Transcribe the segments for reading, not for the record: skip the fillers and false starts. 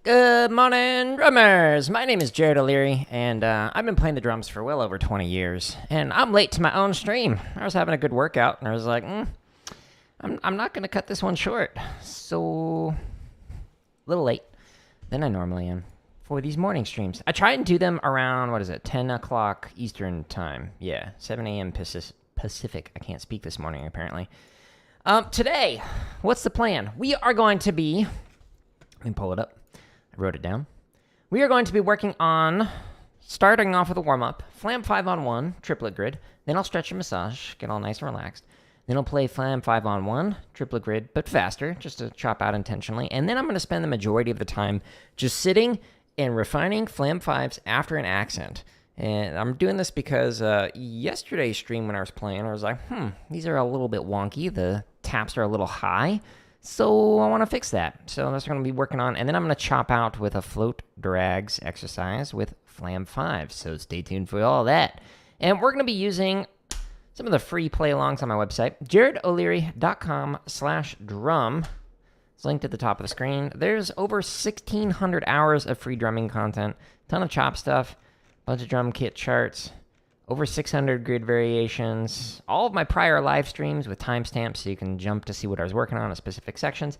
Good morning, drummers! My name is Jared O'Leary, and I've been playing the drums for well over 20 years, and I'm late to my own stream. I was having a good workout, and I was like, I'm not going to cut this one short. So, a little late than I normally am for these morning streams. I try and do them around, 10 o'clock Eastern time. Yeah, 7 a.m. Pacific. I can't speak this morning, apparently. Today, what's the plan? We are going to be... Let me pull it up. I wrote it down. We are going to be working on starting off with a warm-up, Flam 5-on-1, triplet grid. Then I'll stretch and massage, get all nice and relaxed. Then I'll play Flam 5-on-1, triplet grid, but faster, just to chop out intentionally. And then I'm going to spend the majority of the time just sitting and refining Flam 5s after an accent. And I'm doing this because yesterday's stream when I was playing, I was like, these are a little bit wonky. The taps are a little high. So I want to fix that. So that's what I'm going to be working on. And then I'm going to chop out with a float drags exercise with Flam 5. So stay tuned for all that. And we're going to be using some of the free play-alongs on my website, jaredoleary.com/drum. It's linked at the top of the screen. There's over 1,600 hours of free drumming content, ton of chop stuff, bunch of drum kit charts, over 600 grid variations, all of my prior live streams with timestamps so you can jump to see what I was working on in specific sections,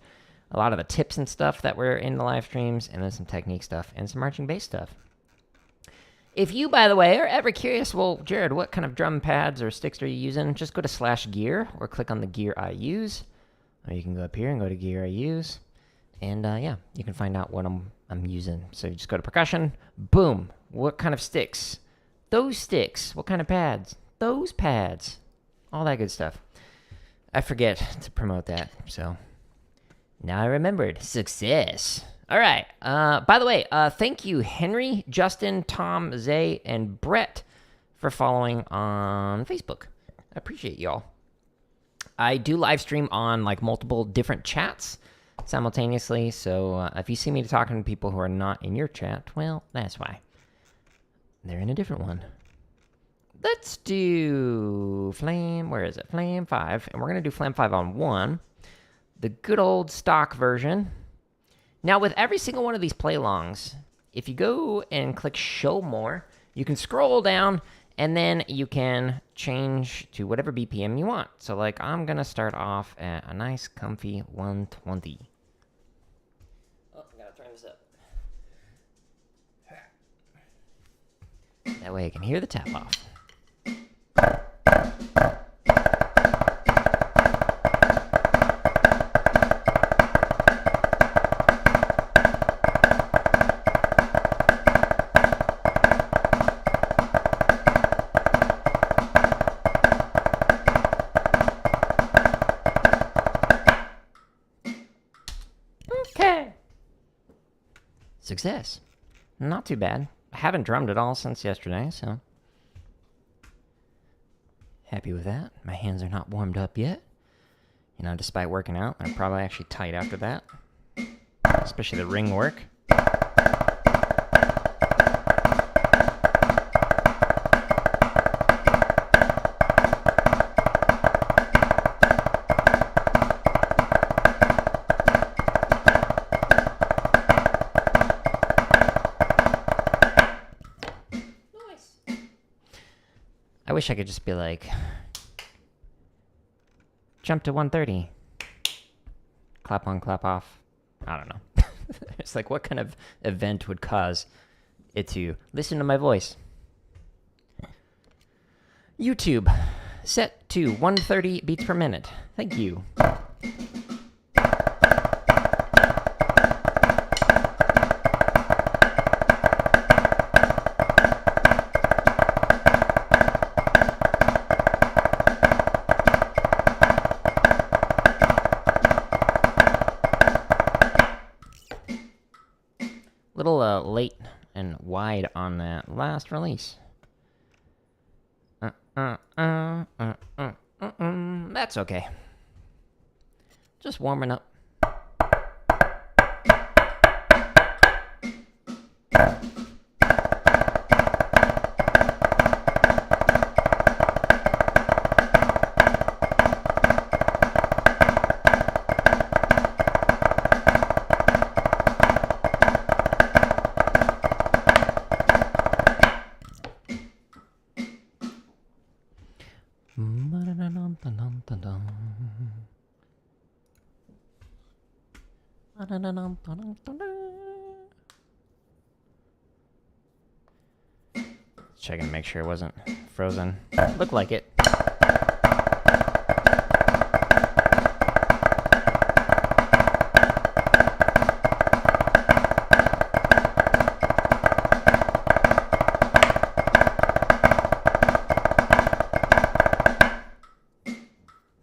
a lot of the tips and stuff that were in the live streams, and then some technique stuff and some marching bass stuff. If you, by the way, are ever curious, well, Jared, what kind of drum pads or sticks are you using? Just go to /gear or click on the gear I use. Or you can go up here and go to gear I use. And yeah, you can find out what I'm using. So you just go to percussion, boom, what kind of sticks? Those sticks. What kind of pads? Those pads. All that good stuff. I forget to promote that, so now I remembered. Success. All right. By the way, thank you, Henry, Justin, Tom, Zay, and Brett for following on Facebook. I appreciate y'all. I do live stream on like multiple different chats simultaneously, so if you see me talking to people who are not in your chat, well, that's why. They're in a different one. Let's do Flam, where is it? Flam 5, and we're going to do Flam 5-on-1, the good old stock version. Now, with every single one of these play-alongs, if you go and click Show More, you can scroll down, and then you can change to whatever BPM you want. So, like, I'm going to start off at a nice, comfy 120. Oh, I got to turn this up. That way I can hear the tap off. Okay. Success. Not too bad. I haven't drummed at all since yesterday, so happy with that. My hands are not warmed up yet. You know, despite working out, I'm probably actually tight after that. Especially the ring work. I wish I could just be like, jump to 130. Clap on, clap off. I don't know. It's like, what kind of event would cause it to listen to my voice? YouTube, set to 130 beats per minute. Thank you. Little late and wide on that last release. That's okay. Just warming up. Checking to make sure it wasn't frozen. Looked like it.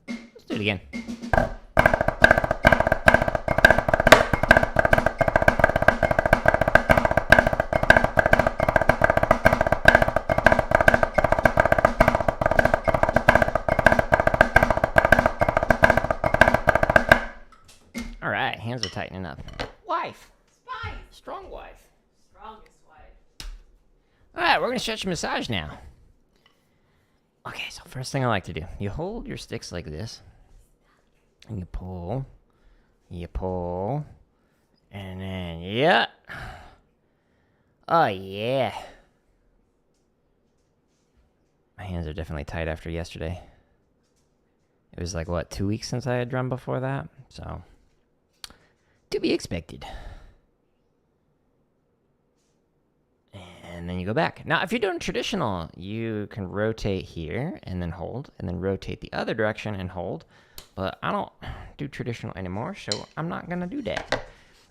Let's do it again. All right, hands are tightening up. Wife. Spice. Strong wife. Strongest wife. All right, we're going to stretch and massage now. Okay, so first thing I like to do, you hold your sticks like this, and you pull, and then, yeah. Oh, yeah. My hands are definitely tight after yesterday. It was like, what, 2 weeks since I had drummed before that? So, to be expected. And then you go back. Now, if you're doing traditional, you can rotate here and then hold, and then rotate the other direction and hold. But I don't do traditional anymore, so I'm not going to do that.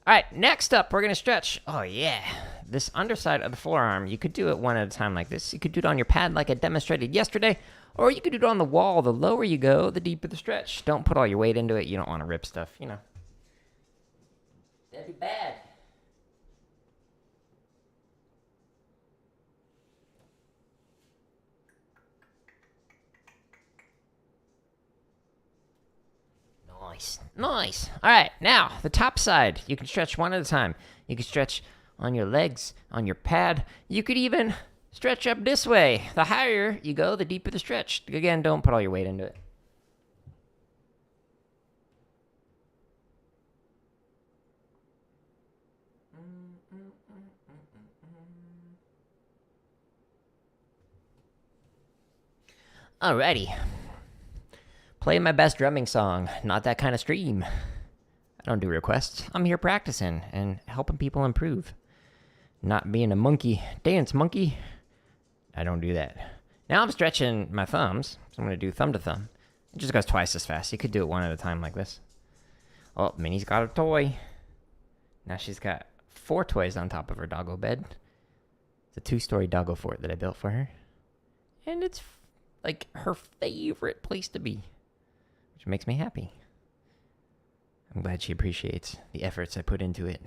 All right, next up, we're going to stretch. Oh, yeah. This underside of the forearm, you could do it one at a time like this. You could do it on your pad like I demonstrated yesterday, or you could do it on the wall. The lower you go, the deeper the stretch. Don't put all your weight into it. You don't want to rip stuff, you know. That'd be bad. Nice. All right, now, the top side. You can stretch one at a time. You can stretch on your legs, on your pad. You could even stretch up this way. The higher you go, the deeper the stretch. Again, don't put all your weight into it. Alrighty. Play my best drumming song, Not That Kind of Stream. I don't do requests. I'm here practicing and helping people improve. Not being a monkey, dance monkey. I don't do that. Now I'm stretching my thumbs, so I'm going to do thumb to thumb. It just goes twice as fast. You could do it one at a time like this. Oh, Minnie's got a toy. Now she's got 4 toys on top of her doggo bed. It's a 2-story doggo fort that I built for her. And it's like her favorite place to be, which makes me happy. I'm glad she appreciates the efforts I put into it.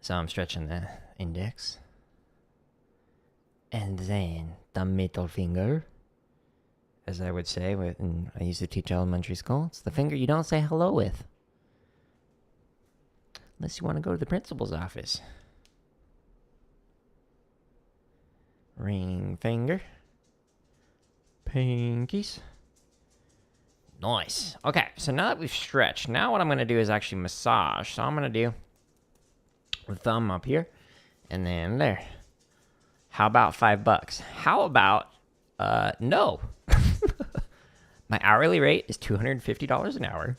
So I'm stretching the index. And then the middle finger, as I would say, when I used to teach elementary school. It's the finger you don't say hello with. Unless you want to go to the principal's office. Ring finger. Pinkies. Nice. Okay, so now that we've stretched, now what I'm going to do is actually massage. So I'm going to do the thumb up here and then there. How about $5? How about, no. My hourly rate is $250 an hour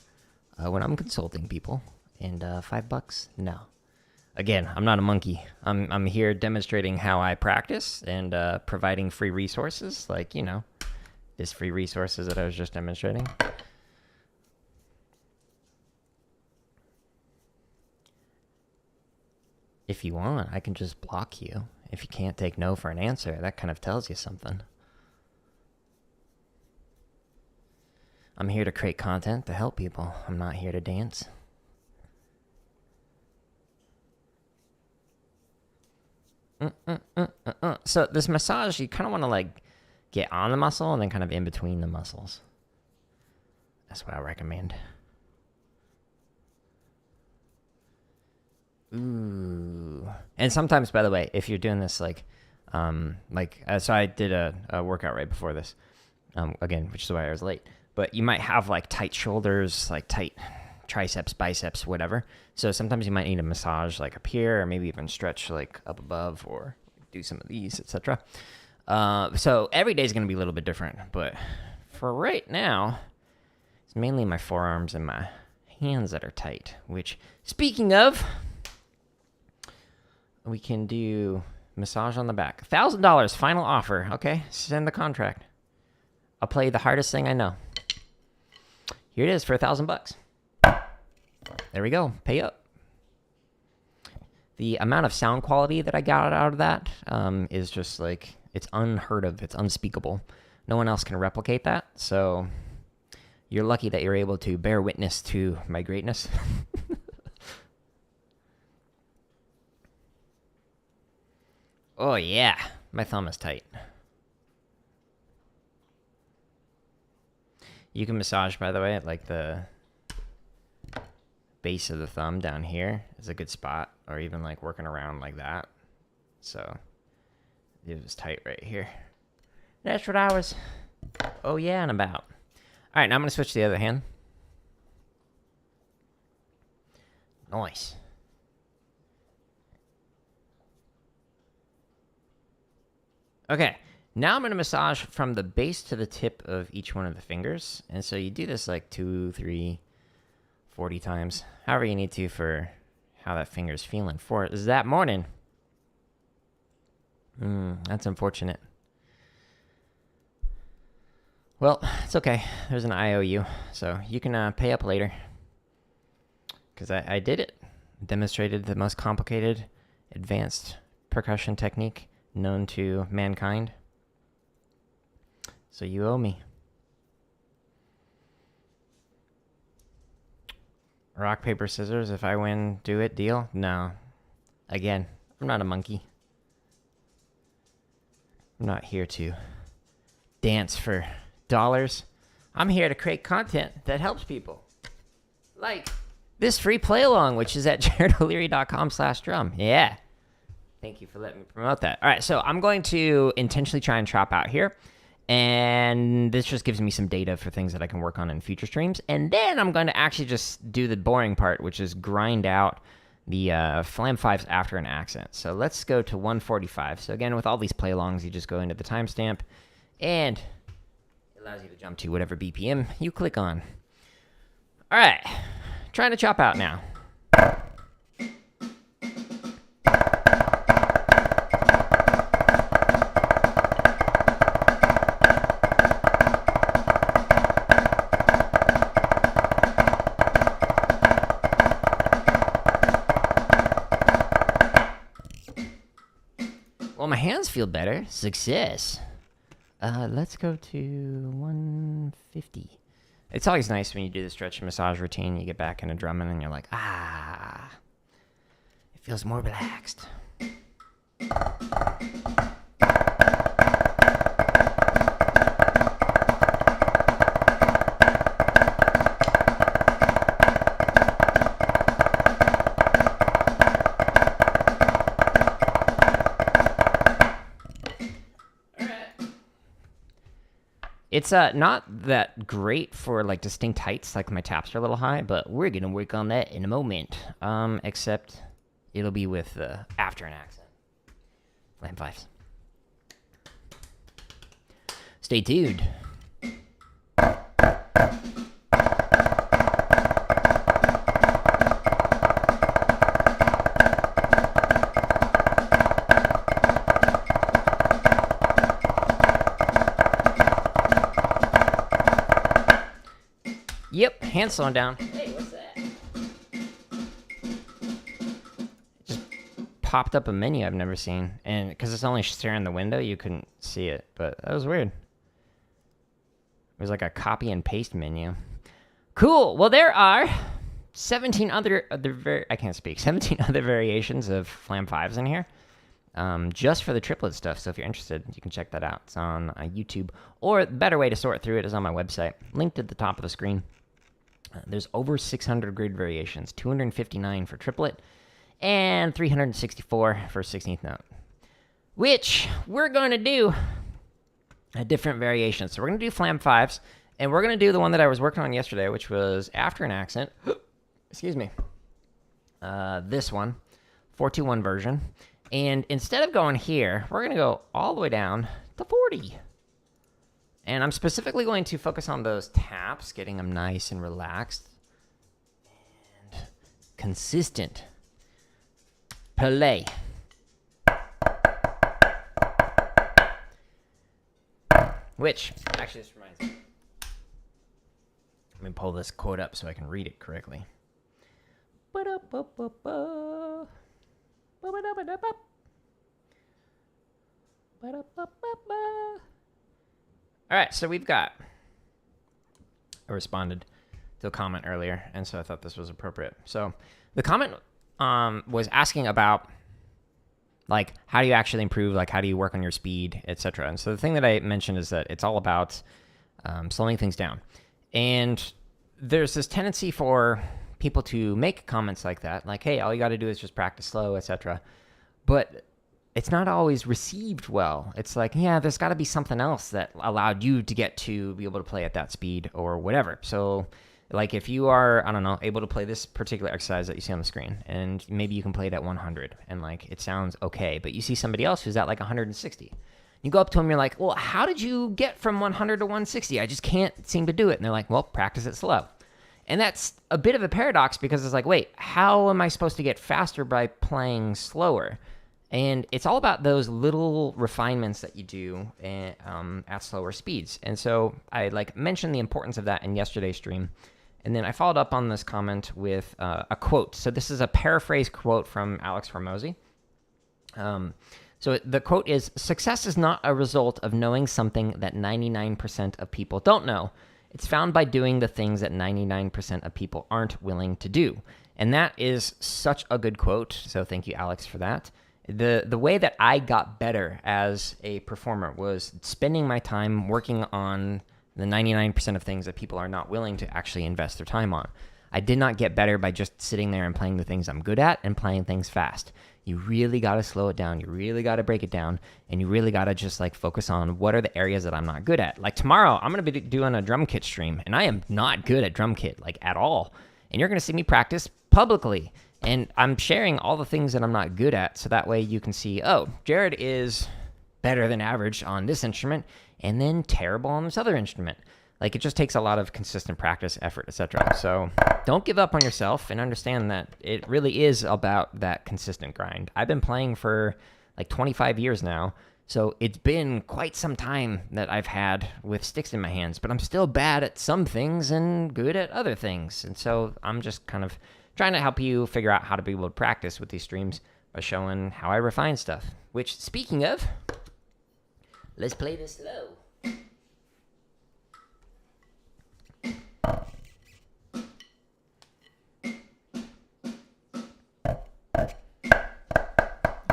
when I'm consulting people. And $5? No. Again, I'm not a monkey. I'm here demonstrating how I practice and providing free resources, like, you know, this free resources that I was just demonstrating. If you want, I can just block you. If you can't take no for an answer, that kind of tells you something. I'm here to create content to help people. I'm not here to dance. So this massage, you kind of want to like get on the muscle and then kind of in between the muscles. That's what I recommend. Ooh. And sometimes, by the way, if you're doing this so I did a workout right before this, again, which is why I was late. But you might have like tight shoulders, like tight triceps, biceps, whatever. So sometimes you might need a massage like up here, or maybe even stretch like up above, or do some of these, etc. So every day is going to be a little bit different, but for right now, it's mainly my forearms and my hands that are tight, which, speaking of, we can do massage on the back. $1,000 final offer. Okay, send the contract. I'll play the hardest thing I know. Here it is for $1,000. There we go. Pay up. The amount of sound quality that I got out of that is just like, it's unheard of. It's unspeakable. No one else can replicate that. So you're lucky that you're able to bear witness to my greatness. Oh, yeah. My thumb is tight. You can massage, by the way, like the base of the thumb down here is a good spot, or even like working around like that. So it was tight right here. That's what I was, oh yeah, and about. All right, now I'm going to switch to the other hand. Nice. Okay, now I'm going to massage from the base to the tip of each one of the fingers. And so you do this like 2, 3, 40 times. However you need to for how that finger's feeling for it. Is that morning? That's unfortunate. Well, it's okay. There's an IOU, so you can pay up later. Because I did it. Demonstrated the most complicated, advanced percussion technique known to mankind. So you owe me. Rock, paper, scissors. If I win, do it. Deal? No. Again, I'm not a monkey. I'm not here to dance for dollars. I'm here to create content that helps people. Like this free play along, which is at jaredoleary.com/drum. Yeah. Thank you for letting me promote that. All right, so I'm going to intentionally try and chop out here. And this just gives me some data for things that I can work on in future streams. And then I'm going to actually just do the boring part, which is grind out the Flam 5s after an accent. So let's go to 145. So again, with all these play-alongs, you just go into the timestamp, and it allows you to jump to whatever BPM you click on. All right, trying to chop out now. Well, my hands feel better. Success. Let's go to 150. It's always nice when you do the stretch and massage routine, you get back into drumming and you're like, ah, it feels more relaxed. It's not that great for like distinct heights, like my taps are a little high, but we're gonna work on that in a moment. Except it'll be with after an accent. Flam 5s. Stay tuned. Yep, hand slowing down. Hey, what's that? It just popped up a menu I've never seen. And because it's only staring the window, you couldn't see it. But that was weird. It was like a copy and paste menu. Cool. Well, there are 17 other 17 other variations of Flam 5s in here. Just for the triplet stuff. So if you're interested, you can check that out. It's on YouTube. Or the better way to sort through it is on my website. Linked at the top of the screen. There's over 600 grid variations, 259 for triplet, and 364 for 16th note, which we're going to do a different variation. So we're going to do Flam 5s, and we're going to do the one that I was working on yesterday, which was after an accent. Excuse me. This one, 421 version. And instead of going here, we're going to go all the way down to 40. And I'm specifically going to focus on those taps, getting them nice and relaxed. consistent play. Which, actually, this reminds me. Let me pull this quote up so I can read it correctly. All right, so we've got. I responded to a comment earlier, and so I thought this was appropriate. So the comment was asking about, like, how do you actually improve? Like, how do you work on your speed, etc. And so the thing that I mentioned is that it's all about slowing things down. And there's this tendency for people to make comments like that, like, hey, all you got to do is just practice slow, etc. But it's not always received well. It's like, yeah, there's got to be something else that allowed you to get to be able to play at that speed or whatever. So, like, if you are, I don't know, able to play this particular exercise that you see on the screen, and maybe you can play it at 100, and, like, it sounds okay, but you see somebody else who's at, like, 160. You go up to them, you're like, well, how did you get from 100 to 160? I just can't seem to do it. And they're like, well, practice it slow. And that's a bit of a paradox because it's like, wait, how am I supposed to get faster by playing slower? And it's all about those little refinements that you do at slower speeds. And so I mentioned the importance of that in yesterday's stream. And then I followed up on this comment with a quote. So this is a paraphrase quote from Alex Hormozy. So the quote is, "Success is not a result of knowing something that 99% of people don't know. It's found by doing the things that 99% of people aren't willing to do." And that is such a good quote. So thank you, Alex, for that. The way that I got better as a performer was spending my time working on the 99% of things that people are not willing to actually invest their time on. I did not get better by just sitting there and playing the things I'm good at and playing things fast. You really got to slow it down. You really got to break it down. And you really got to just focus on what are the areas that I'm not good at. Like tomorrow, I'm going to be doing a drum kit stream, and I am not good at drum kit, at all. And you're going to see me practice publicly. And I'm sharing all the things that I'm not good at, so that way you can see, oh, Jared is better than average on this instrument, and then terrible on this other instrument. It just takes a lot of consistent practice, effort, etc. So don't give up on yourself, and understand that it really is about that consistent grind. I've been playing for 25 years now, so it's been quite some time that I've had with sticks in my hands, but I'm still bad at some things and good at other things. And so I'm just kind of trying to help you figure out how to be able to practice with these streams by showing how I refine stuff. Which, speaking of, let's play this slow.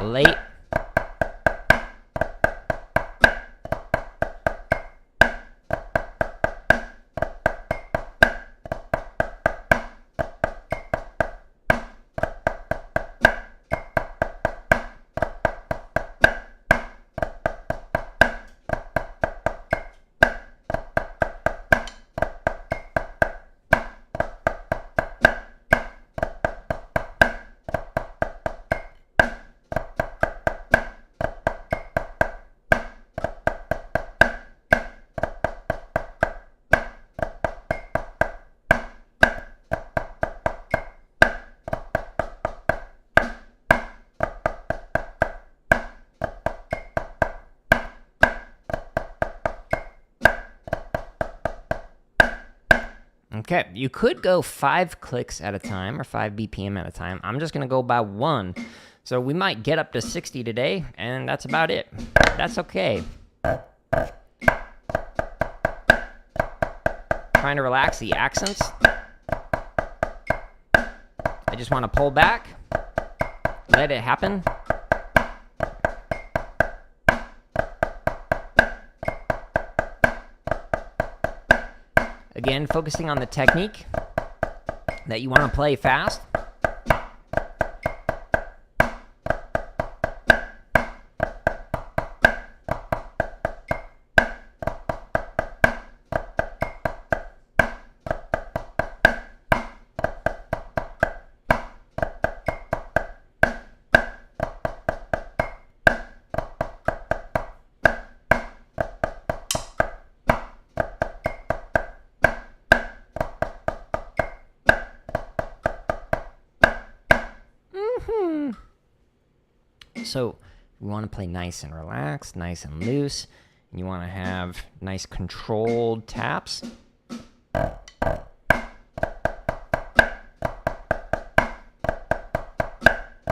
Late. Okay, you could go 5 clicks at a time or 5 BPM at a time. I'm just going to go by 1. So we might get up to 60 today, and that's about it. That's okay. Trying to relax the accents. I just want to pull back, let it happen. Again, focusing on the technique that you want to play fast. So we want to play nice and relaxed, nice and loose, and you want to have nice controlled taps.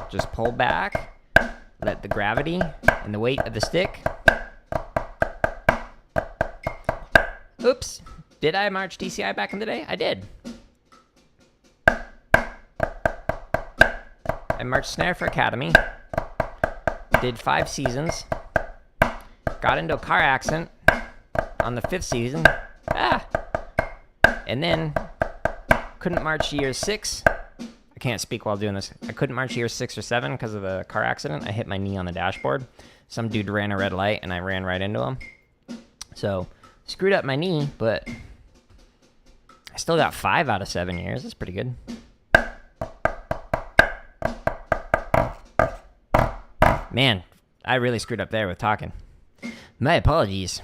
Just pull back, let the gravity and the weight of the stick. Oops, did I march DCI back in the day? I did. I marched snare for Academy, did 5 seasons, got into a car accident on the 5th season, and then couldn't march year 6. I can't speak while doing this. I couldn't march year 6 or 7 because of the car accident. I hit my knee on the dashboard. Some dude ran a red light and I ran right into him. So, screwed up my knee, but I still got 5 out of 7 years. That's pretty good. Man, I really screwed up there with talking. My apologies.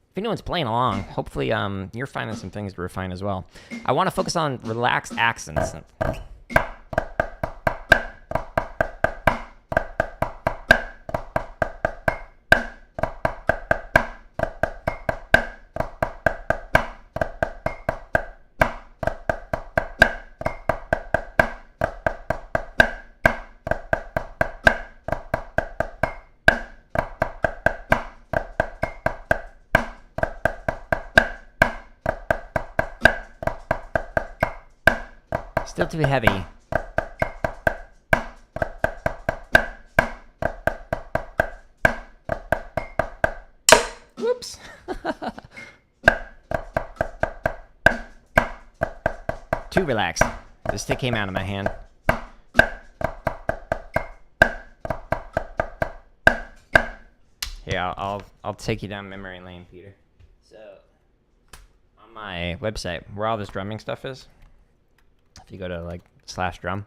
If anyone's playing along, hopefully you're finding some things to refine as well. I want to focus on relaxed accents. Still too heavy. Whoops. Too relaxed. The stick came out of my hand. Here, I'll take you down memory lane, Peter. So, on my website, where all this drumming stuff is, if you go to like /drum,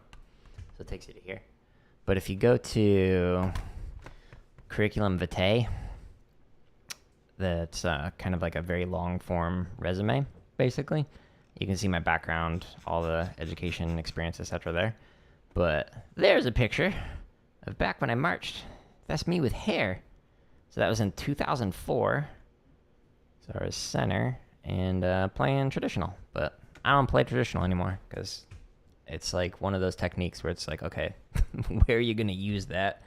so it takes you to here. But if you go to curriculum vitae, that's kind of like a very long form resume, basically. You can see my background, all the education experience, etc. there. But there's a picture of back when I marched. That's me with hair. So that was in 2004. So I was center and playing traditional. But I don't play traditional anymore because it's like one of those techniques where it's like, okay, where are you going to use that?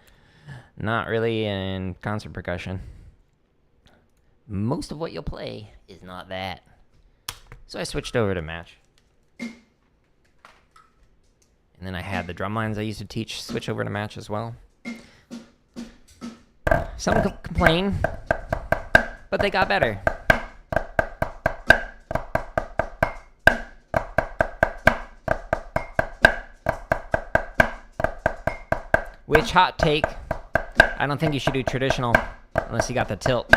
Not really in concert percussion. Most of what you'll play is not that. So I switched over to match. And then I had the drum lines I used to teach switch over to match as well. Some complain, but they got better. Which, hot take, I don't think you should do traditional unless you got the tilt.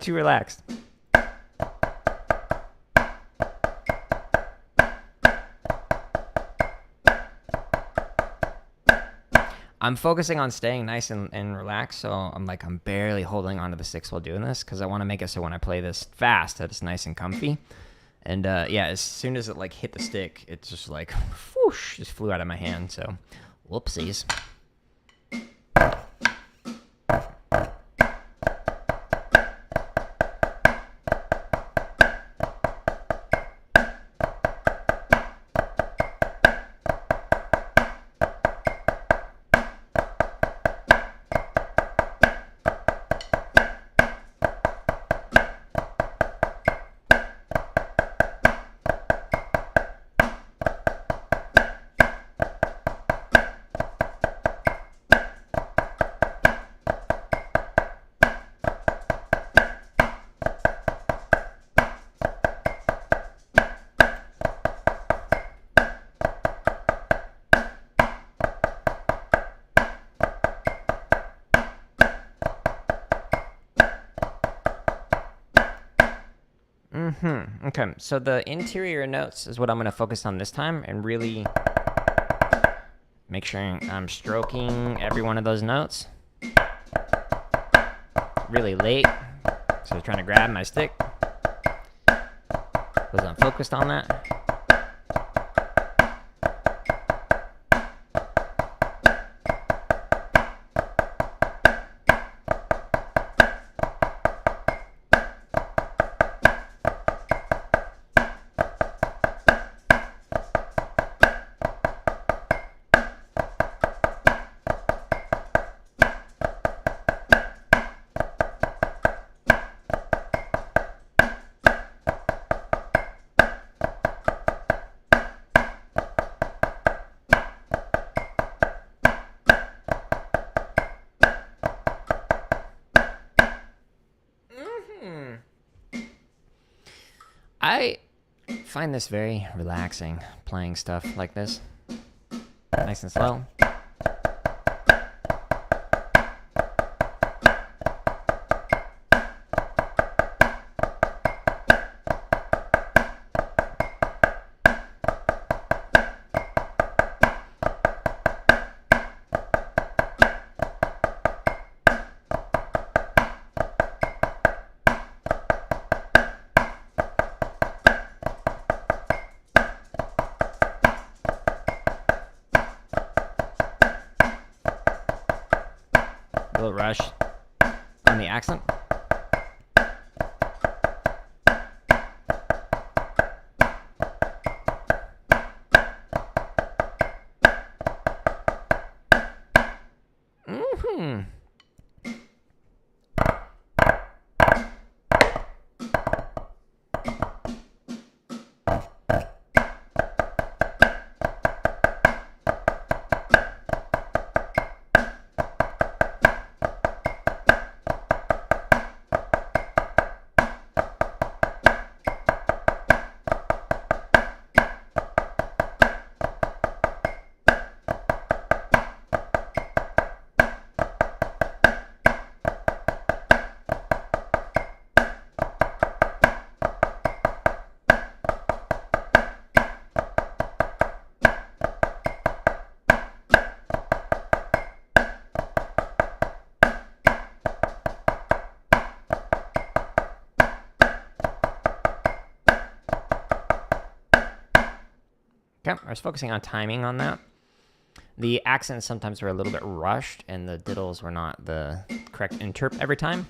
Too relaxed. I'm focusing on staying nice and relaxed, so I'm barely holding onto the sticks while doing this because I want to make it so when I play this fast that it's nice and comfy. And yeah, as soon as it hit the stick, it's just whoosh, just flew out of my hand. So, whoopsies. Okay, so the interior notes is what I'm going to focus on this time and really make sure I'm stroking every one of those notes. Really late, so trying to grab my stick. Wasn't focused on that. I find this very relaxing, playing stuff like this. Nice and slow. A little rush on the accent. Okay, I was focusing on timing on that. The accents sometimes were a little bit rushed, and the diddles were not the correct interp every time.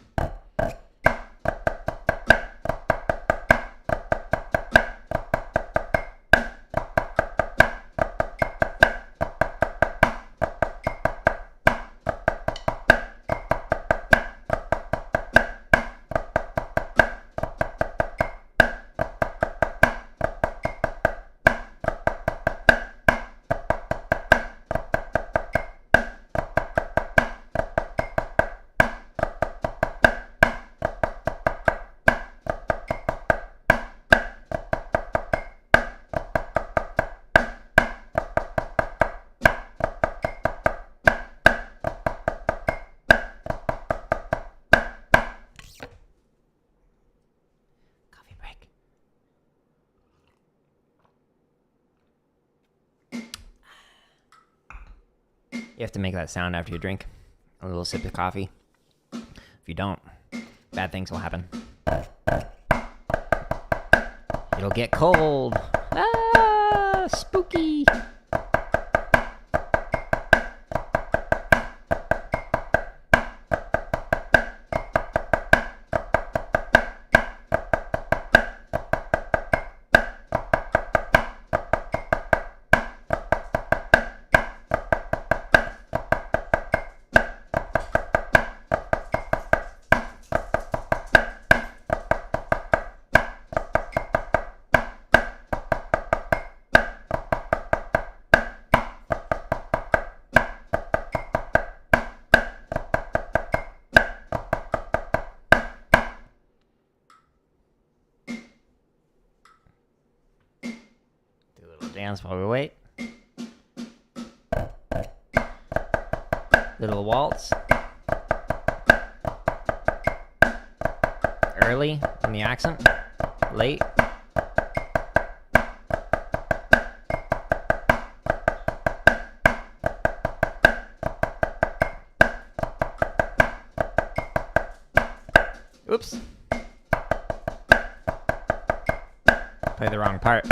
You have to make that sound after you drink a little sip of coffee. If you don't, bad things will happen. It'll get cold. Ah, spooky. Dance while we wait. Little waltz. Early in the accent. late. Oops. Play the wrong part.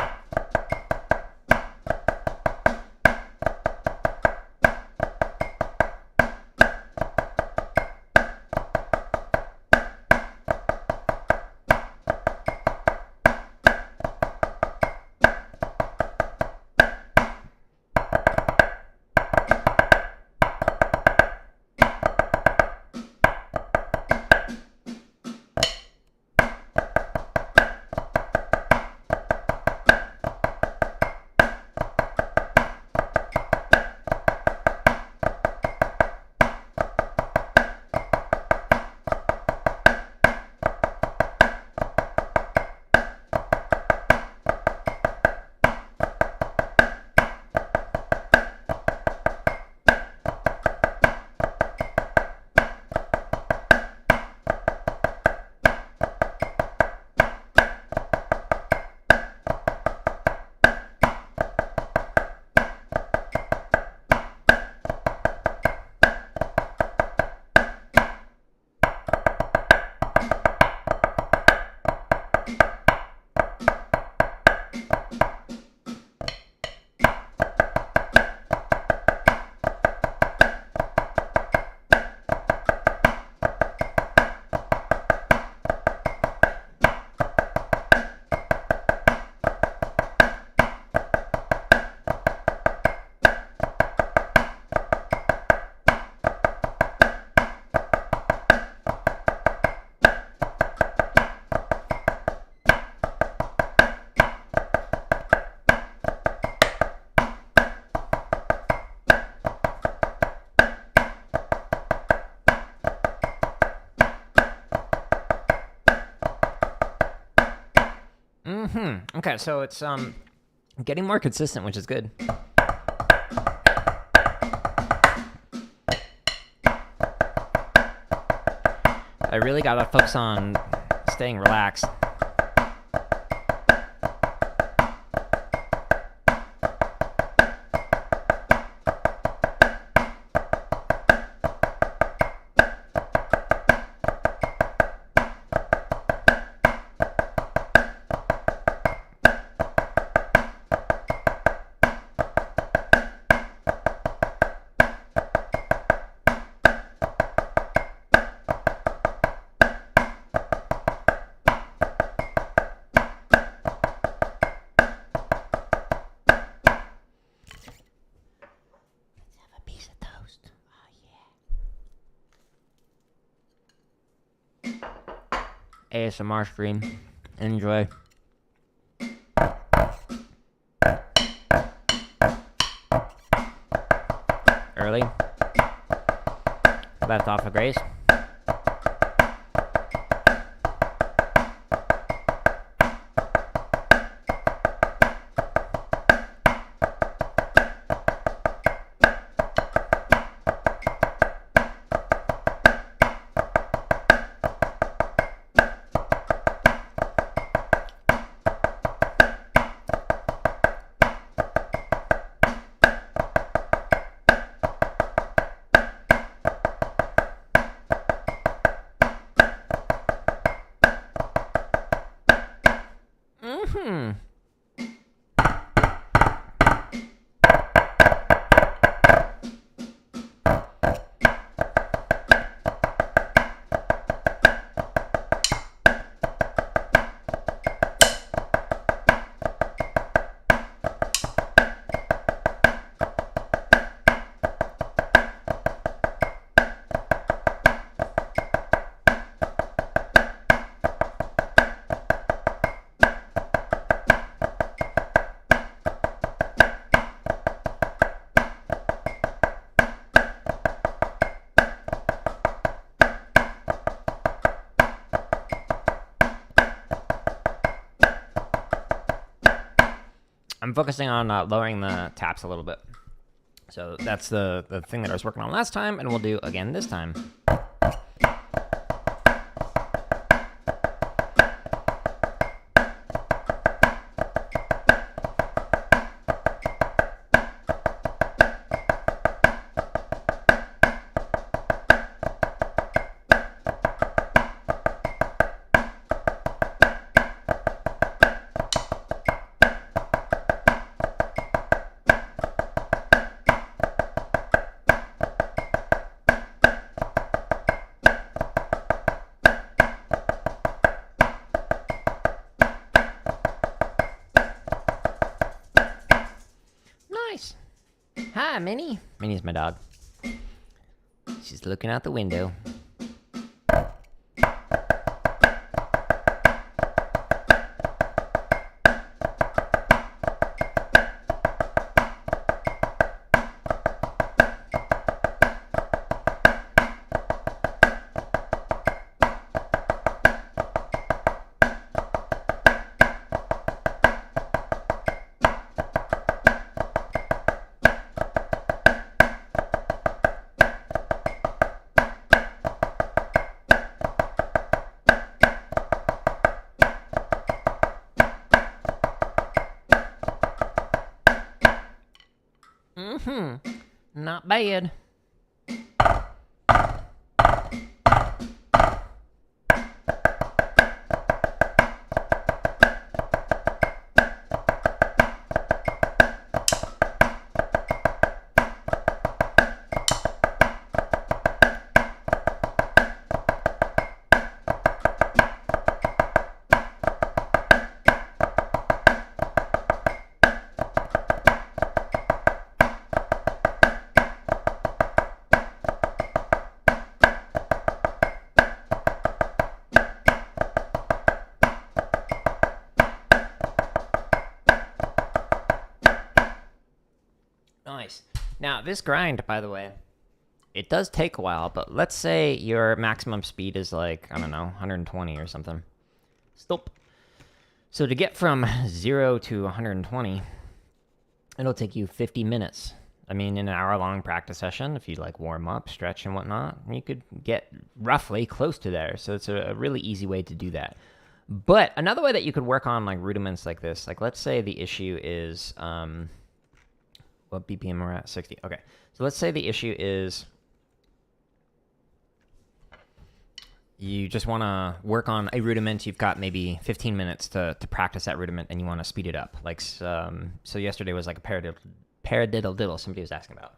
Okay, so it's getting more consistent, which is good. I really gotta focus on staying relaxed. ASMR stream. Enjoy. Early. Left off of Grace. I'm focusing on lowering the taps a little bit. So that's the thing that I was working on last time, and we'll do again this time. Hi, Minnie. Minnie's my dog. She's looking out the window. Not bad. Nice. Now, this grind, by the way, it does take a while, but let's say your maximum speed is like, I don't know, 120 or something. Stop. So to get from 0 to 120, it'll take you 50 minutes. I mean, in an hour-long practice session, if you like warm up, stretch, and whatnot, you could get roughly close to there. So it's a really easy way to do that. But another way that you could work on like rudiments like this, like let's say the issue is... what BPM we're at? 60. Okay. So let's say the issue is you just want to work on a rudiment. You've got maybe 15 minutes to practice that rudiment, and you want to speed it up. Like, so yesterday was like a paradiddle diddle somebody was asking about.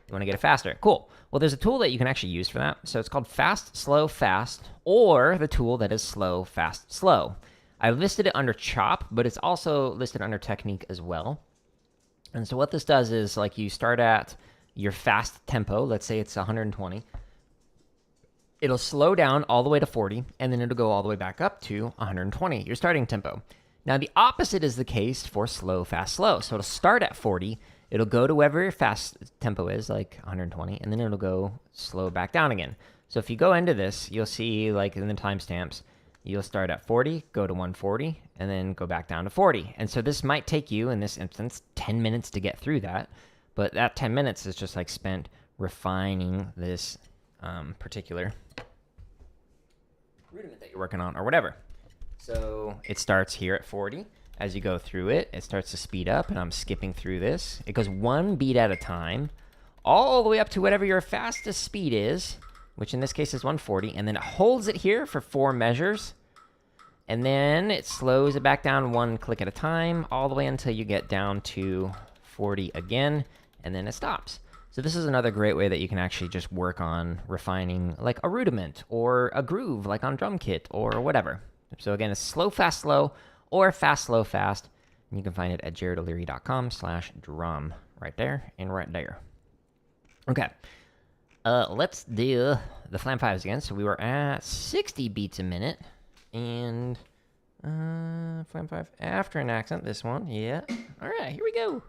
You want to get it faster. Cool. Well, there's a tool that you can actually use for that. So it's called fast, slow, fast, or the tool that is slow, fast, slow. I listed it under chop, but it's also listed under technique as well. And so what this does is like you start at your fast tempo. Let's say it's 120. It'll slow down all the way to 40, and then it'll go all the way back up to 120, your starting tempo. Now, the opposite is the case for slow, fast, slow. So it'll start at 40. It'll go to wherever your fast tempo is, like 120, and then it'll go slow back down again. So if you go into this, you'll see like in the timestamps, you'll start at 40, go to 140, and then go back down to 40. And so this might take you, in this instance, 10 minutes to get through that. But that 10 minutes is just like spent refining this particular rudiment that you're working on or whatever. So it starts here at 40. As you go through it, it starts to speed up, and I'm skipping through this. It goes one beat at a time, all the way up to whatever your fastest speed is, which in this case is 140, and then it holds it here for 4 measures. And then it slows it back down one click at a time, all the way until you get down to 40 again, and then it stops. So this is another great way that you can actually just work on refining like a rudiment or a groove, like on drum kit or whatever. So again, it's slow, fast, slow, or fast, slow, fast. And you can find it at jaredoleary.com/drum, right there and right there. Okay, let's do the Flam 5s again. So we were at 60 beats a minute. And Flam 5 after an accent, this one, yeah. All right, here we go.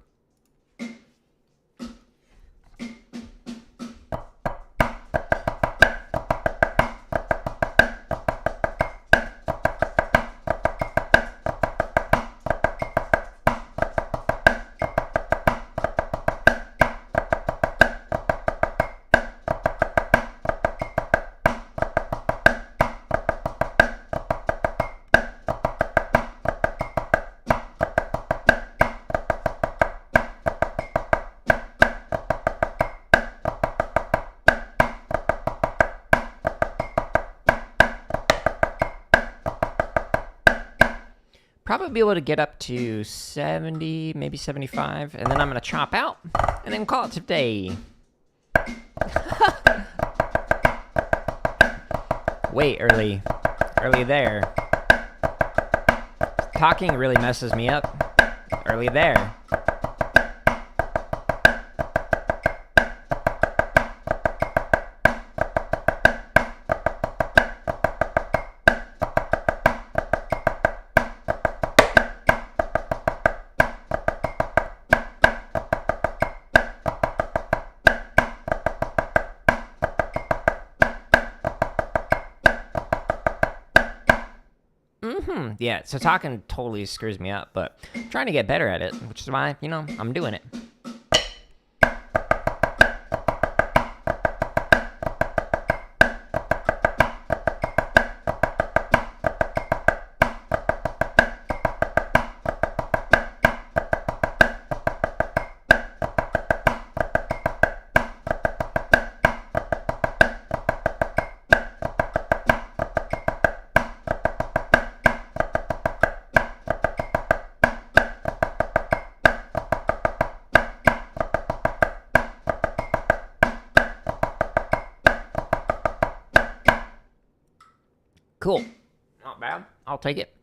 Probably be able to get up to 70, maybe 75, and then I'm going to chop out, and then call it today. Wait, early there. Talking really messes me up. Early there. Yeah, so talking totally screws me up, but I'm trying to get better at it, which is why, I'm doing it. Cool. Not bad. I'll take it.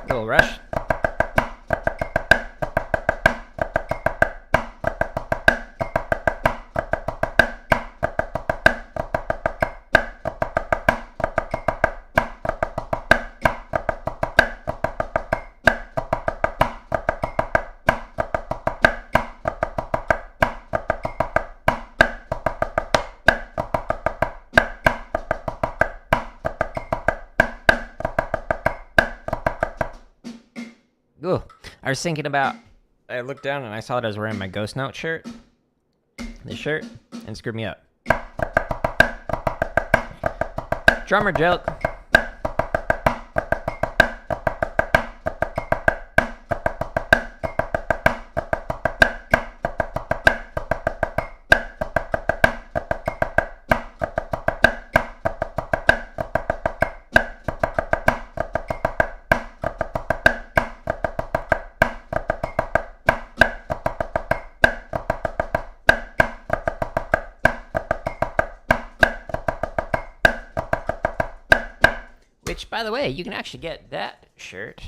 Little rush. Ooh, I was thinking about, I looked down and I saw that I was wearing my Ghost Note shirt. This shirt, and screwed me up. Drummer joke. Which, by the way, you can actually get that shirt,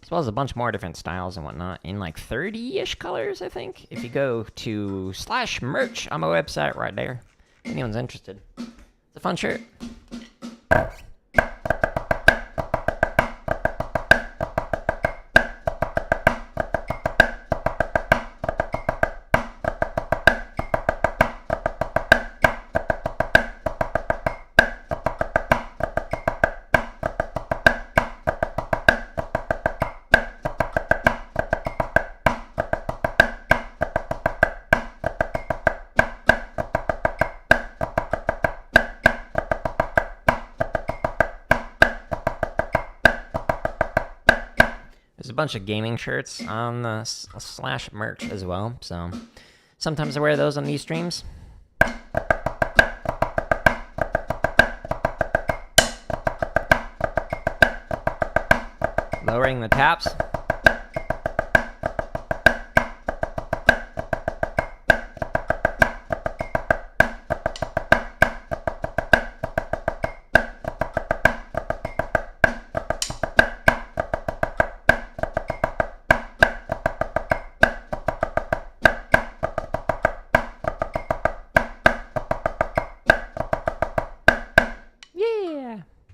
as well as a bunch more different styles and whatnot, in like 30-ish colors, I think. If you go to /merch on my website right there, if anyone's interested. It's a fun shirt. There's a bunch of gaming shirts on the /merch as well, so sometimes I wear those on these streams. Lowering the taps.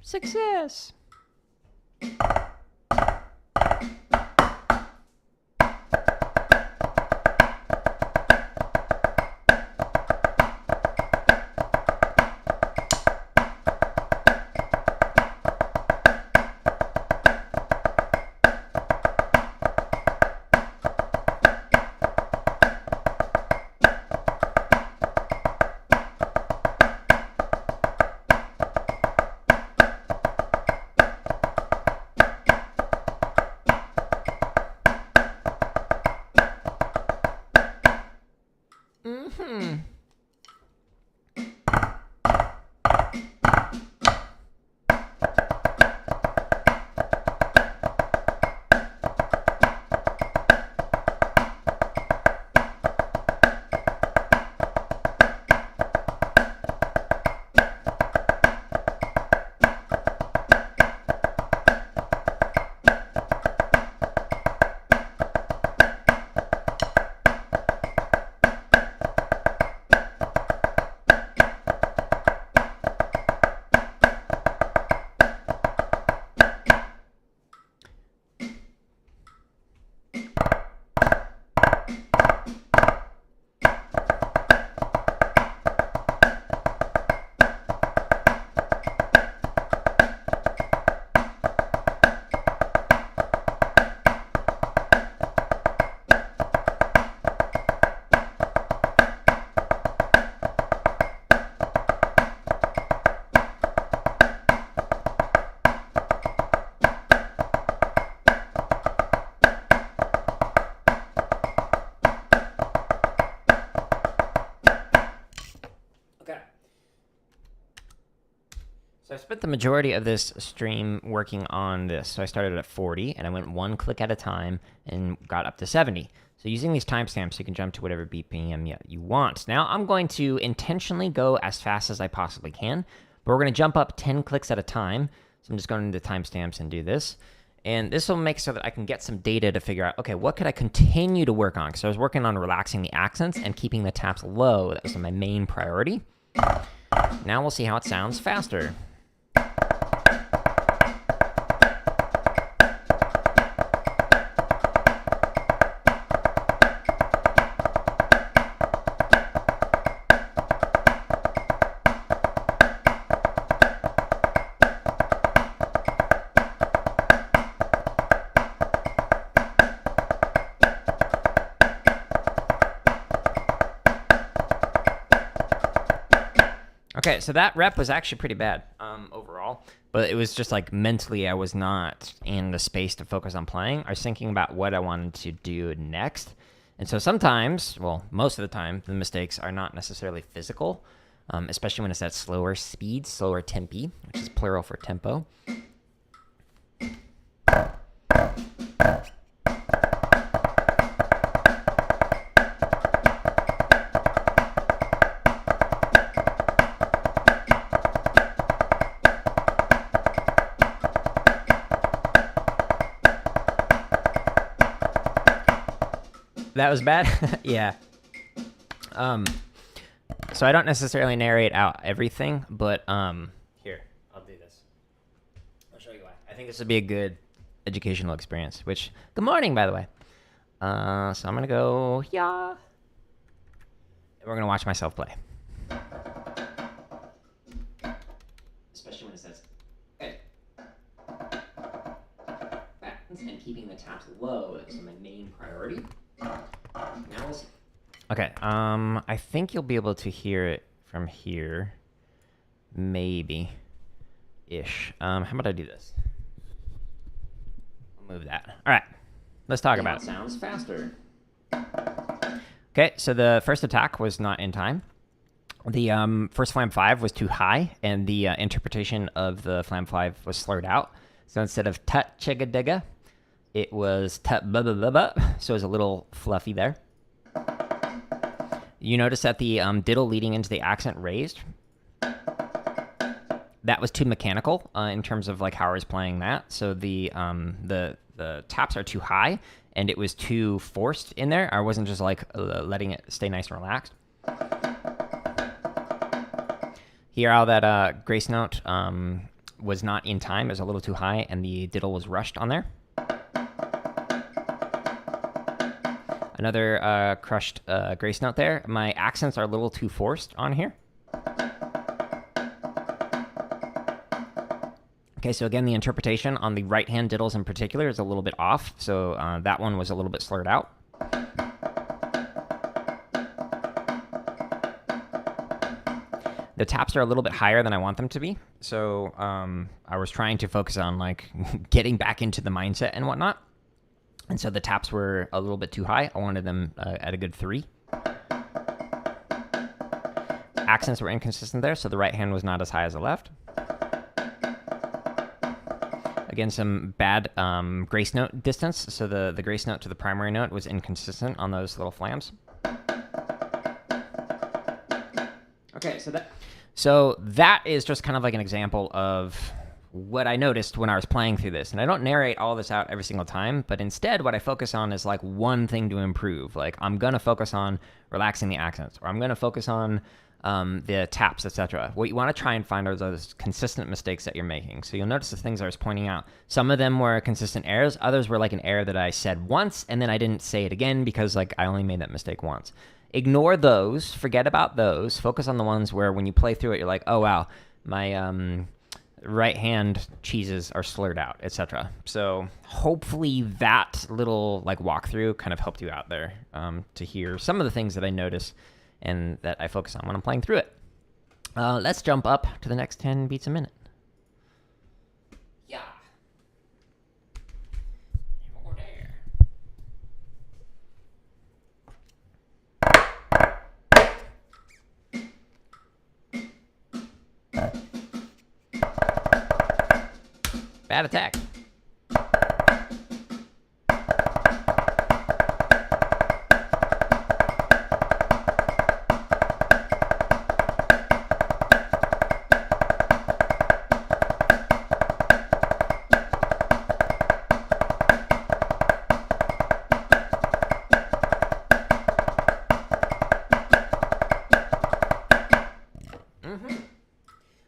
Success! So I spent the majority of this stream working on this. So I started at 40, and I went one click at a time and got up to 70. So using these timestamps, you can jump to whatever BPM you want. Now I'm going to intentionally go as fast as I possibly can, but we're going to jump up 10 clicks at a time. So I'm just going into timestamps and do this. And this will make so that I can get some data to figure out, okay, what could I continue to work on? Because I was working on relaxing the accents and keeping the taps low. That was my main priority. Now we'll see how it sounds faster. Okay, so that rep was actually pretty bad overall, but it was just like mentally I was not in the space to focus on playing. I was thinking about what I wanted to do next. And so sometimes, well, most of the time, the mistakes are not necessarily physical, especially when it's at slower speeds, slower tempi, which is plural for tempo. That was bad? Yeah. So I don't necessarily narrate out everything, but here, I'll do this. I'll show you why. I think this would be a good educational experience, which, good morning, by the way. So I'm going to go, yeah. And we're going to watch myself play. Especially when it says, okay. And keeping the taps low is my main priority. Now we'll see. Okay, I think you'll be able to hear it from here. Maybe. Ish. How about I do this? I'll move that. All right, let's talk about it. Sounds faster. Okay, so the first attack was not in time. The first Flam 5 was too high, and the interpretation of the Flam 5 was slurred out. So instead of tut chigga digga, it was tut blah blah blah blah. So it was a little fluffy there. You notice that the diddle leading into the accent raised. That was too mechanical in terms of like how I was playing that. So the taps are too high, and it was too forced in there. I wasn't just like letting it stay nice and relaxed. Hear how that grace note was not in time. It was a little too high, and the diddle was rushed on there. Another crushed grace note there. My accents are a little too forced on here. Okay, so again, the interpretation on the right-hand diddles in particular is a little bit off. So that one was a little bit slurred out. The taps are a little bit higher than I want them to be. So I was trying to focus on like getting back into the mindset and whatnot. And so the taps were a little bit too high. I wanted them at a good 3. Accents were inconsistent there, so the right hand was not as high as the left. Again, some bad grace note distance. So the grace note to the primary note was inconsistent on those little flams. Okay, so that is just kind of like an example of what I noticed when I was playing through this. And I don't narrate all this out every single time, but instead what I focus on is like one thing to improve. Like I'm going to focus on relaxing the accents, or I'm going to focus on the taps, etc. What you want to try and find are those consistent mistakes that you're making. So you'll notice the things I was pointing out. Some of them were consistent errors. Others were like an error that I said once, and then I didn't say it again because like I only made that mistake once. Ignore those. Forget about those. Focus on the ones where when you play through it, you're like, oh, wow, my right hand cheeses are slurred out, etc. So hopefully that little like walkthrough kind of helped you out there to hear some of the things that I notice and that I focus on when I'm playing through it. Let's jump up to the next 10 beats a minute. Yeah. Over there. Bad attack.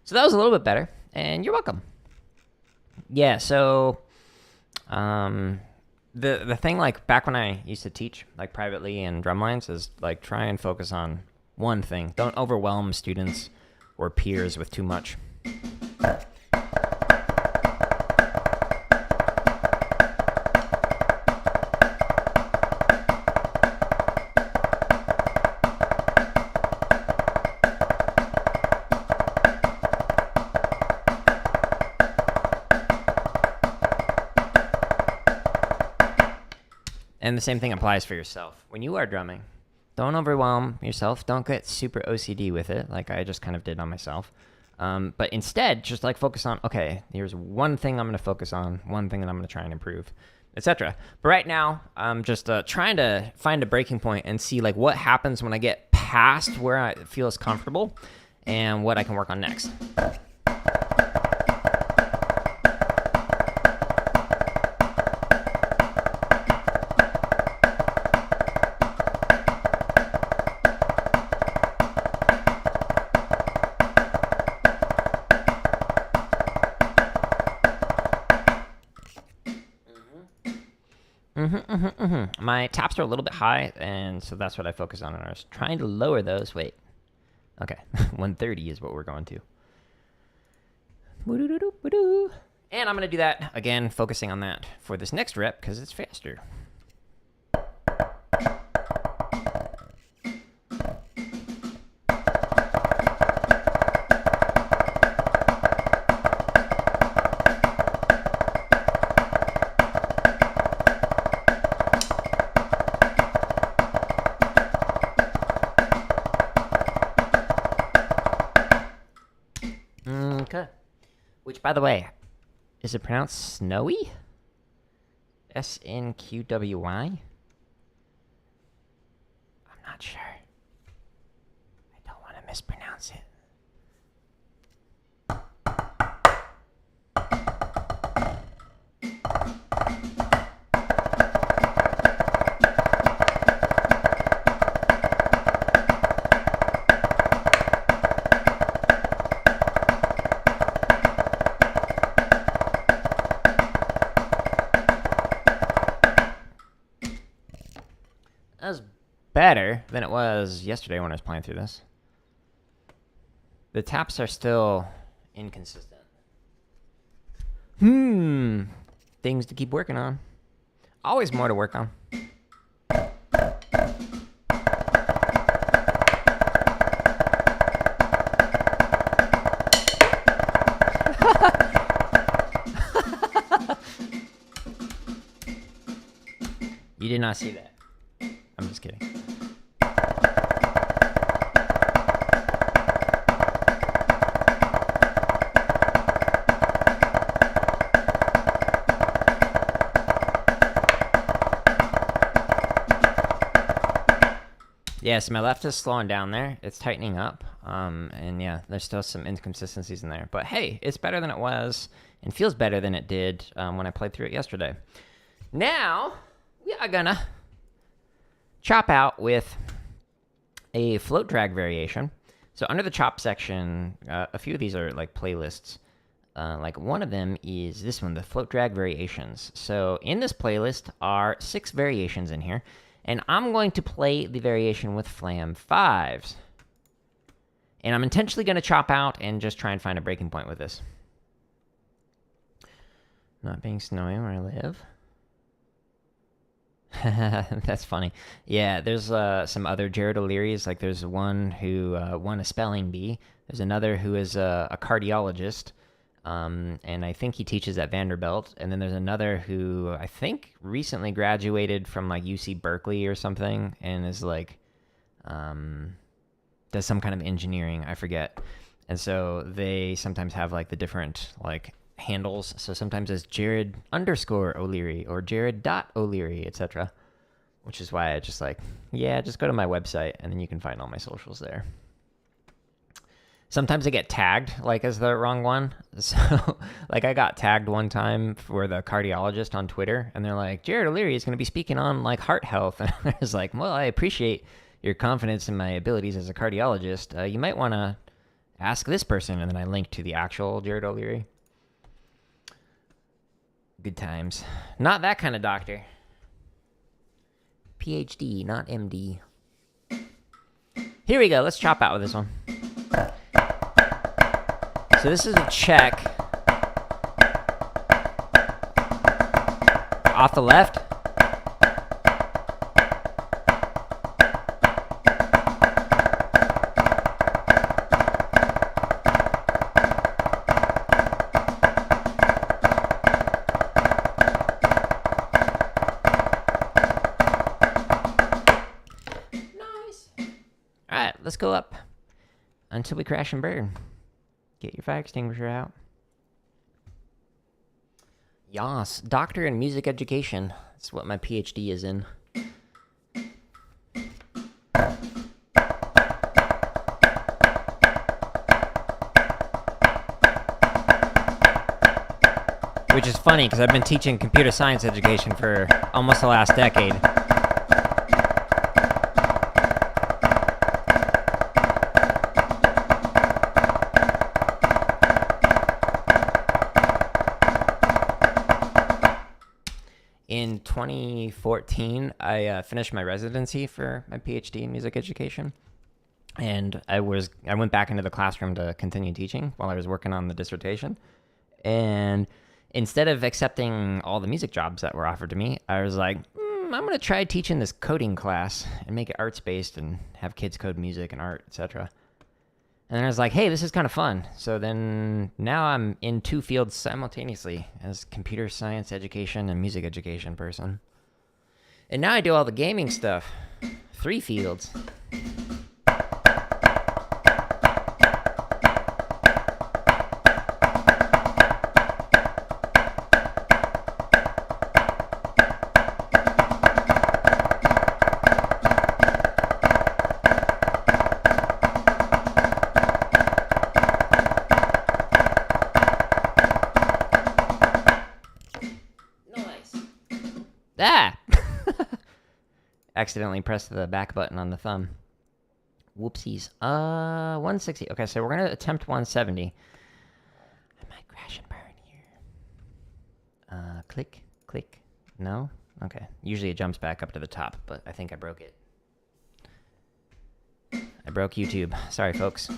So that was a little bit better, and you're welcome. Yeah, so the thing, like, back when I used to teach, like, privately in drumlines is, like, try and focus on one thing. Don't overwhelm students or peers with too much. And the same thing applies for yourself. When you are drumming, don't overwhelm yourself. Don't get super OCD with it, like I just kind of did on myself. But instead, just like focus on, okay, here's one thing I'm going to focus on, one thing that I'm going to try and improve, etc. But right now, I'm just trying to find a breaking point and see like what happens when I get past where I feel is comfortable and what I can work on next. My taps are a little bit high, and so that's what I focus on. And I was trying to lower those. Wait. Okay. 130 is what we're going to. And I'm going to do that again, focusing on that for this next rep because it's faster. Okay. Which, by the way, is it pronounced snowy? SNQWY? I'm not sure. I don't want to mispronounce it. That was better than it was yesterday when I was playing through this. The taps are still inconsistent. Things to keep working on. Always more to work on. You did not see that. I'm just kidding. Yeah, so my left is slowing down there. It's tightening up. And yeah, there's still some inconsistencies in there. But hey, it's better than it was and feels better than it did when I played through it yesterday. Now, we are gonna chop out with a float drag variation. So under the chop section, a few of these are like playlists. Like one of them is this one, the float drag variations. So in this playlist are 6 variations in here, and I'm going to play the variation with Flam 5s. And I'm intentionally going to chop out and just try and find a breaking point with this. Not being snowy where I live. That's funny. Yeah, there's some other Jared O'Leary's. Like there's one who won a spelling bee. There's another who is a cardiologist, and I think he teaches at Vanderbilt. And then there's another who I think recently graduated from like UC Berkeley or something, and is like does some kind of engineering. I forget. And so they sometimes have like the different like handles. So sometimes it's Jared_O'Leary or Jared.O'Leary, etc. Which is why I just like, yeah, just go to my website and then you can find all my socials there. Sometimes I get tagged like as the wrong one. So like I got tagged one time for the cardiologist on Twitter and they're like, Jared O'Leary is going to be speaking on like heart health. And I was like, well, I appreciate your confidence in my abilities as a cardiologist. You might want to ask this person. And then I linked to the actual Jared O'Leary. Good times. Not that kind of doctor. PhD, not MD. Here we go. Let's chop out with this one. So this is a check off the left. Let's go up until we crash and burn. Get your fire extinguisher out. Yas, doctor in music education. That's what my PhD is in. Which is funny because I've been teaching computer science education for almost the last decade. In 2014, I finished my residency for my PhD in music education, and I went back into the classroom to continue teaching while I was working on the dissertation. And instead of accepting all the music jobs that were offered to me, I was like, I'm going to try teaching this coding class and make it arts-based and have kids code music and art, etc. And then I was like, hey, this is kind of fun. So then now I'm in 2 fields simultaneously as computer science education and music education person. And now I do all the gaming stuff. 3 fields. Ah! Accidentally pressed the back button on the thumb. Whoopsies. 160. Okay, so we're going to attempt 170. I might crash and burn here. Click, click. No? Okay. Usually it jumps back up to the top, but I think I broke it. I broke YouTube. Sorry, folks.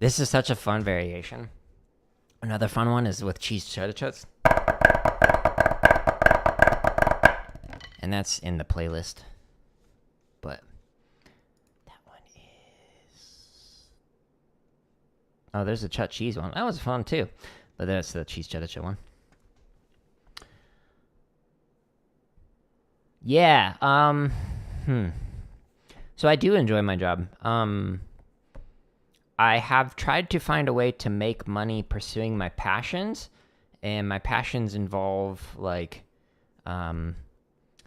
This is such a fun variation. Another fun one is with cheese cheddar chuts. And that's in the playlist. But that one is... Oh, there's a chut cheese one. That was fun too. But that's the cheese cheddar chut one. Yeah, So I do enjoy my job. I have tried to find a way to make money pursuing my passions, and my passions involve like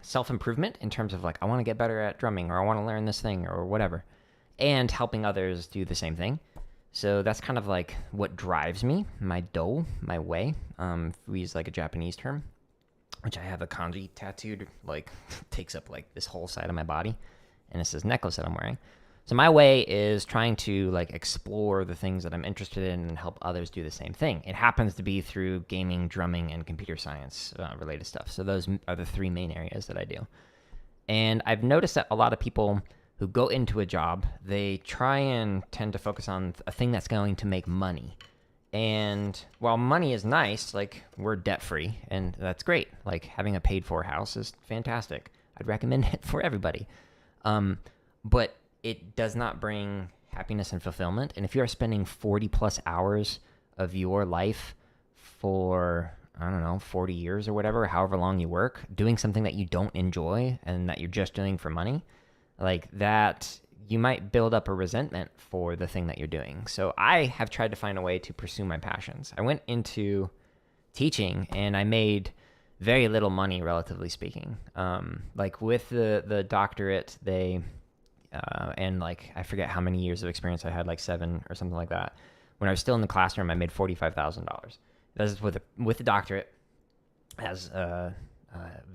self-improvement in terms of like I want to get better at drumming, or I want to learn this thing or whatever, and helping others do the same thing. So that's kind of like what drives me, my do, my way. If we use like a Japanese term, which I have a kanji tattooed, like takes up like this whole side of my body, and it's this necklace that I'm wearing. So my way is trying to like explore the things that I'm interested in and help others do the same thing. It happens to be through gaming, drumming, and computer science related stuff. So those are the 3 main areas that I do. And I've noticed that a lot of people who go into a job, they try and tend to focus on a thing that's going to make money. And while money is nice, like we're debt free and that's great. Like having a paid for house is fantastic. I'd recommend it for everybody. but it does not bring happiness and fulfillment. And if you're spending 40 plus hours of your life for, I don't know, 40 years or whatever, however long you work, doing something that you don't enjoy and that you're just doing for money, like that, you might build up a resentment for the thing that you're doing. So I have tried to find a way to pursue my passions. I went into teaching and I made very little money, relatively speaking. Like with the doctorate, they and like I forget how many years of experience I had, like 7 or something like that. When I was still in the classroom, I made $45,000. That's with the doctorate, as a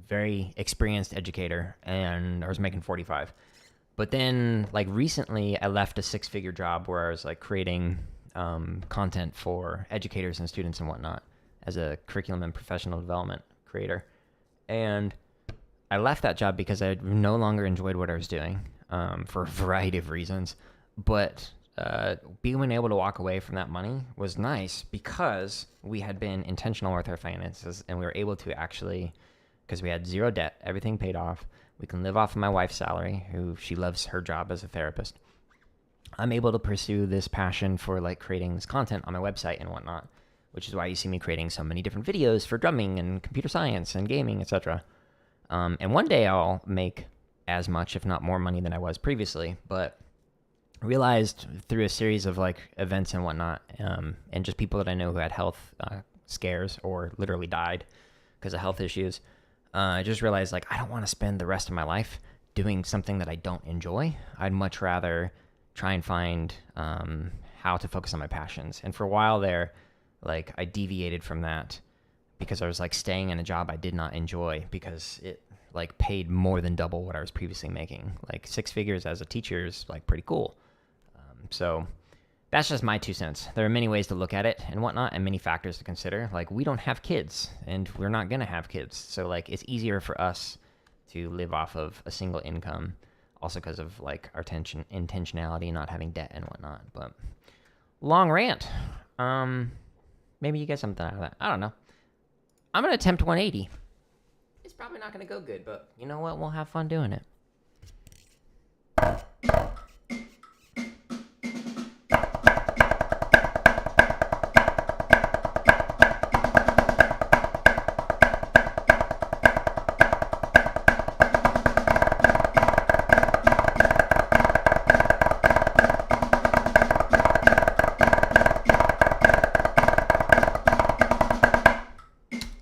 very experienced educator, and I was making 45. But then, like recently, I left a 6-figure job where I was like creating content for educators and students and whatnot as a curriculum and professional development creator. And I left that job because I no longer enjoyed what I was doing for a variety of reasons. But being able to walk away from that money was nice because we had been intentional with our finances and we were able to actually, because we had zero debt, everything paid off. We can live off of my wife's salary, who she loves her job as a therapist. I'm able to pursue this passion for like creating this content on my website and whatnot, which is why you see me creating so many different videos for drumming and computer science and gaming, etc. And one day I'll make as much, if not more money than I was previously, but I realized through a series of like events and whatnot, and just people that I know who had health scares or literally died because of health issues, I just realized like I don't want to spend the rest of my life doing something that I don't enjoy. I'd much rather try and find how to focus on my passions. And for a while there, like I deviated from that because I was like staying in a job I did not enjoy because it like paid more than double what I was previously making. Like 6 figures as a teacher is like pretty cool. So that's just my 2 cents. There are many ways to look at it and whatnot, and many factors to consider. Like we don't have kids, and we're not gonna have kids, so like it's easier for us to live off of a single income, also because of like our intentionality, not having debt and whatnot. But long rant. Maybe you get something out of that. I don't know. I'm gonna attempt 180. It's probably not gonna go good, but you know what? We'll have fun doing it.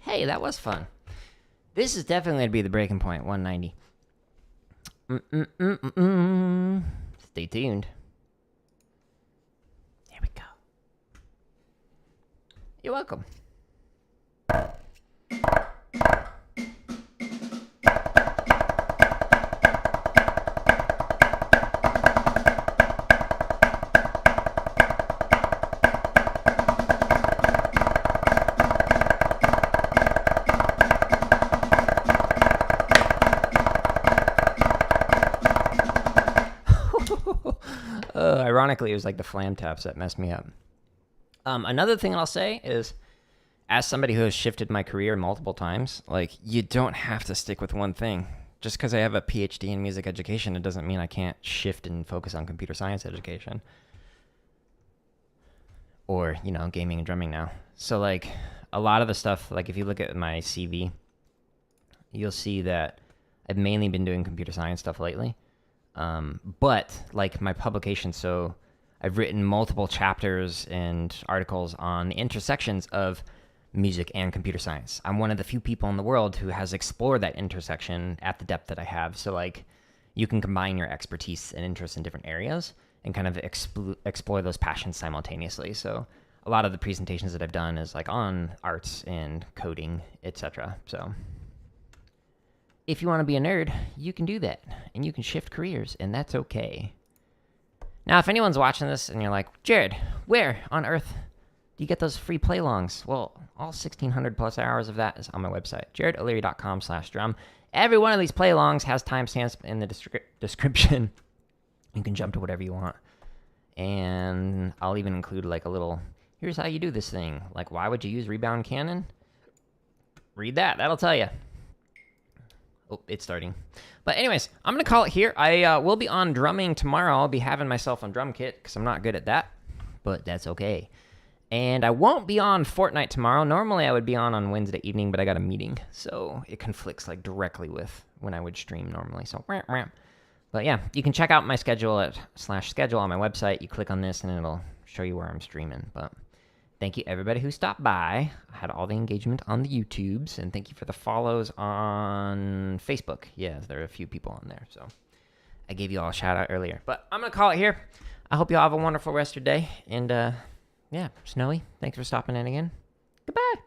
Hey, that was fun. This is definitely going to be the breaking point, 190. Stay tuned. Here we go. You're welcome. Ironically, it was like the Flam taps that messed me up. Another thing I'll say is, as somebody who has shifted my career multiple times, like you don't have to stick with one thing. Just because I have a PhD in music education, it doesn't mean I can't shift and focus on computer science education. Or, you know, gaming and drumming now. So like a lot of the stuff, like if you look at my CV, you'll see that I've mainly been doing computer science stuff lately. But like my publication, so I've written multiple chapters and articles on the intersections of music and computer science. I'm one of the few people in the world who has explored that intersection at the depth that I have. So like you can combine your expertise and interests in different areas and kind of explore those passions simultaneously. So a lot of the presentations that I've done is like on arts and coding, etc. So if you want to be a nerd, you can do that, and you can shift careers, and that's okay. Now, if anyone's watching this and you're like, Jared, where on earth do you get those free play-alongs? Well, all 1,600 plus hours of that is on my website, jaredoleary.com/drum. Every one of these play-alongs has timestamps in the description. You can jump to whatever you want. And I'll even include like a little, here's how you do this thing. Like, why would you use rebound cannon? Read that. That'll tell you. Oh, it's starting. But anyways, I'm going to call it here. I will be on drumming tomorrow. I'll be having myself on drum kit because I'm not good at that. But that's okay. And I won't be on Fortnite tomorrow. Normally I would be on Wednesday evening, but I got a meeting. So it conflicts like directly with when I would stream normally. So, but yeah, you can check out my schedule at /schedule on my website. You click on this and it'll show you where I'm streaming. But thank you everybody who stopped by. I had all the engagement on the YouTubes, and thank you for the follows on Facebook. Yes, there are a few people on there, so I gave you all a shout out earlier. But I'm gonna call it here. I hope you all have a wonderful rest of your day, and yeah, Snowy, thanks for stopping in again. Goodbye.